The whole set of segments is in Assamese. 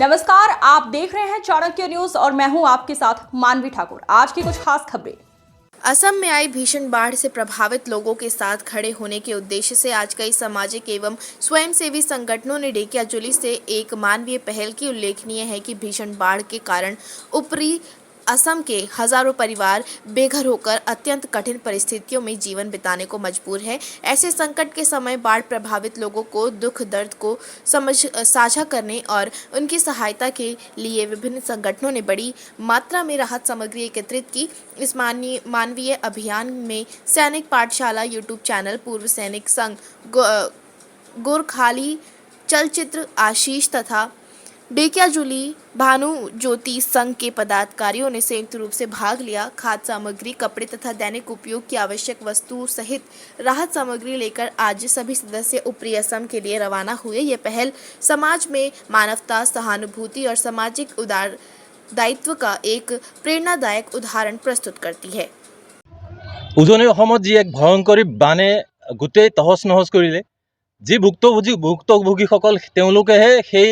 नमस्कार, आप देख रहे हैं चाणक्य न्यूज और मैं हूं आपके साथ मानवी ठाकुर। आज की कुछ खास खबरें। असम में आई भीषण बाढ़ से प्रभावित लोगों के साथ खड़े होने के उद्देश्य से आज कई सामाजिक एवं स्वयंसेवी संगठनों ने ढेकियाजुली से एक मानवीय पहल की। उल्लेखनीय है कि भीषण बाढ़ के कारण ऊपरी असम के हजारों परिवार बेघर होकर अत्यंत कठिन परिस्थितियों में जीवन बिताने को मजबूर है। ऐसे संकट के समय बाढ़ प्रभावित लोगों को दुख दर्द को साझा करने और उनकी सहायता के लिए विभिन्न संगठनों ने बड़ी मात्रा में राहत सामग्री एकत्रित की। इस मानवीय अभियान में सैनिक पाठशाला यूट्यूब चैनल, पूर्व सैनिक संघ, गोरखाली चलचित्र आशीष तथा ढेकियाजुली भानु ज्योति संघ के पदाधिकारियों ने संयुक्त रूप से भाग लिया। खाद्य सामग्री, कपड़े तथा दैनिक उपयोग की आवश्यक वस्तु सहित राहत सामग्री लेकर आज सभी सदस्य ऊपरी असम के लिए रवाना हुए। ये पहल समाज में मानवता, सहानुभूति और सामाजिक दायित्व का एक प्रेरणादायक उदाहरण प्रस्तुत करती है। उजनी अসমत जी एक भयंकरी बाने गोटेই तहस नहस करिले। जी ভুক্তভোগীসকল তেওঁলোকেহে সেই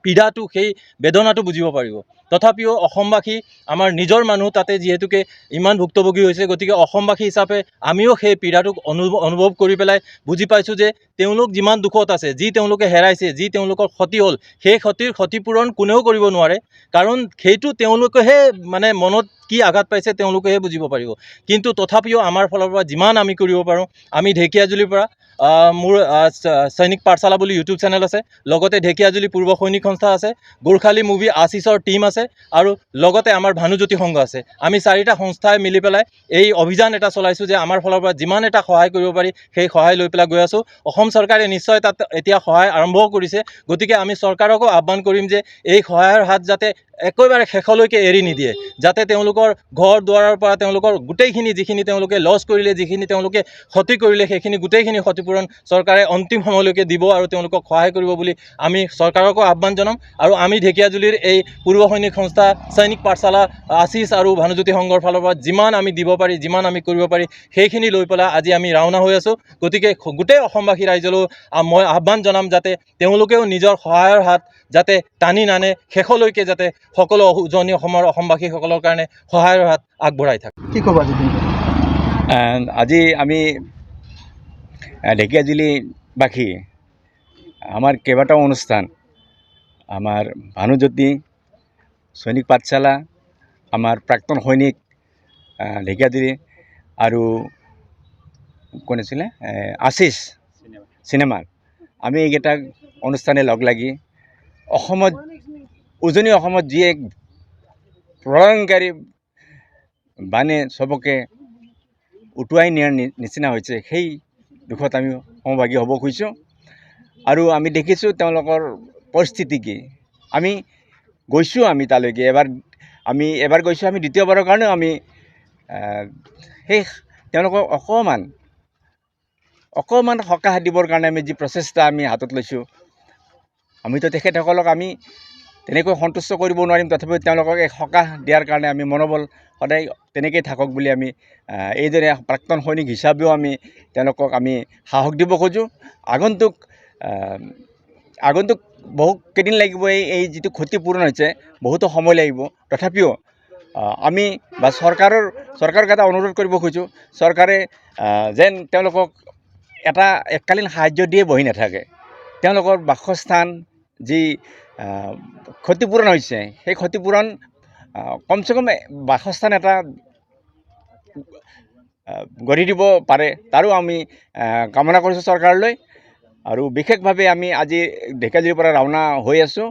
পীড়াটো, সেই বেদনাটো বুজিব পাৰিব। তথাপিও অসমবাসী আমাৰ নিজৰ মানুহ তাতে যিহেতুকে ইমান ভুক্তভোগী হৈছে, গতিকে অসমবাসী হিচাপে আমিও সেই পীড়াটোক অনুভৱ কৰি পেলাই বুজি পাইছোঁ যে তেওঁলোক যিমান দুখত আছে, যি তেওঁলোকে হেৰাইছে, যি তেওঁলোকৰ ক্ষতি হ'ল, সেই ক্ষতিপূৰণ কোনেও কৰিব নোৱাৰে। কাৰণ সেইটো তেওঁলোকেহে মানে মনত কি আঘাত পাইছে তেওঁলোকেহে বুজিব পাৰিব। কিন্তু তথাপিও আমাৰ ফালৰ পৰা যিমান আমি কৰিব পাৰোঁ, আমি ঢেকিয়াজুলিৰ পৰা মোৰ সৈনিক পাঠশালা বুলি ইউটিউব চেনেল আছে, লগতে ঢেকিয়াজুলি পূৰ্ব সৈনিক সংস্থা আছে, গোৰখালী মুভি আশিষৰ টিম আছে আৰু লগতে আমাৰ ভানুজ্যোতি সংঘ আছে। আমি চাৰিটা সংস্থাই মিলি পেলাই এই অভিযান এটা চলাইছোঁ যে আমাৰ ফালৰ পৰা যিমান এটা সহায় কৰিব পাৰি সেই সহায় লৈ পেলাই গৈ আছোঁ। অসম চৰকাৰে নিশ্চয় তাত এতিয়া সহায় আৰম্ভ কৰিছে, গতিকে আমি চৰকাৰকো আহ্বান কৰিম যে এই সহায়ৰ হাত যাতে একেবাৰে শেষলৈকে এৰি নিদিয়ে, যাতে তেওঁলোকৰ ঘৰ দুৱাৰৰ পৰা তেওঁলোকৰ গোটেইখিনি যিখিনি তেওঁলোকে লছ কৰিলে, যিখিনি তেওঁলোকে ক্ষতি কৰিলে, সেইখিনি গোটেইখিনি ক্ষতিপূৰণ চৰকাৰে অন্তিম সময়লৈকে দিব আৰু তেওঁলোকক সহায় কৰিব বুলি আমি চৰকাৰকো আহ্বান জনাম। আৰু আমি ঢেকিয়াজুলিৰ এই পূৰ্ব সৈনিক সংস্থা, সৈনিক পাঠশালা, আশিষ আৰু ভানুজ্যোতি সংঘৰ ফালৰ পৰা যিমান আমি দিব পাৰি, যিমান আমি কৰিব পাৰি সেইখিনি লৈ পেলাই আজি আমি ৰাওনা হৈ আছোঁ। গতিকে গোটেই অসমবাসী ৰাইজলৈ মই আহ্বান জনাম যাতে তেওঁলোকেও নিজৰ সহায়ৰ হাত যাতে টানি নানে, শেষলৈকে যাতে সকলো উজনি অসমৰ অসমবাসীসকলৰ কাৰণে সহায়ৰ হাত আগবঢ়াই থাকে। কি ক'ব আজি আমি ঢেকিয়াজুলিবাসী আমাৰ কেইবাটাও অনুষ্ঠান, আমাৰ ভানুজ্যোতি সৈনিক পাঠশালা, আমাৰ প্ৰাক্তন সৈনিক ঢেকিয়াজুলি আৰু কোন আছিলে আশিষ চিনেমাৰ, আমি এইকেইটা অনুষ্ঠানে লগ লাগি অসমত, উজনি অসমত যি এক প্ৰলয়ংকাৰী বানে চবকে উটুৱাই নিয়াৰ নিচিনা হৈছে, সেই দুখত আমি সমভাগী হ'ব খুজিছোঁ। আৰু আমি দেখিছোঁ তেওঁলোকৰ পৰিস্থিতি কি। আমি গৈছোঁ, আমি তালৈকে এবাৰ গৈছোঁ, আমি দ্বিতীয়বাৰৰ কাৰণেও আমি সেই তেওঁলোকক অকণমান সকাহ দিবৰ কাৰণে আমি যি প্ৰচেষ্টা আমি হাতত লৈছোঁ, আমিতো তেখেতসকলক আমি তেনেকৈ সন্তুষ্ট কৰিব নোৱাৰিম। তথাপিও তেওঁলোকক এক সকাহ দিয়াৰ কাৰণে আমি মনোবল সদায় তেনেকৈ থাকক বুলি আমি এইদৰে প্ৰাক্তন সৈনিক হিচাপেও আমি তেওঁলোকক আমি সাহস দিব খোজোঁ। আগন্তুক বহু কেইদিন লাগিব, এই যিটো ক্ষতিপূৰণ হৈছে বহুতো সময় লাগিব। তথাপিও আমি বা চৰকাৰক এটা অনুৰোধ কৰিব খোজোঁ, চৰকাৰে যেন তেওঁলোকক এটা এককালীন সাহায্য দিয়ে বহি নাথাকে। তেওঁলোকৰ বাসস্থান যি ক্ষতিপূৰণ হৈছে, সেই ক্ষতিপূৰণ কমচে কম বাসস্থান এটা গঢ়ি দিব পাৰে, তাৰো আমি কামনা কৰিছোঁ চৰকাৰলৈ। আৰু বিশেষভাৱে আমি আজি ঢেকিয়াজুলিৰ পৰা ৰাওনা হৈ আছোঁ।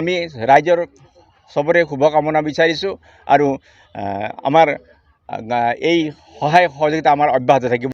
আমি ৰাইজৰ চবৰে শুভকামনা বিচাৰিছোঁ আৰু আমাৰ এই সহায় সহযোগিতা আমাৰ অব্যাহত থাকিব।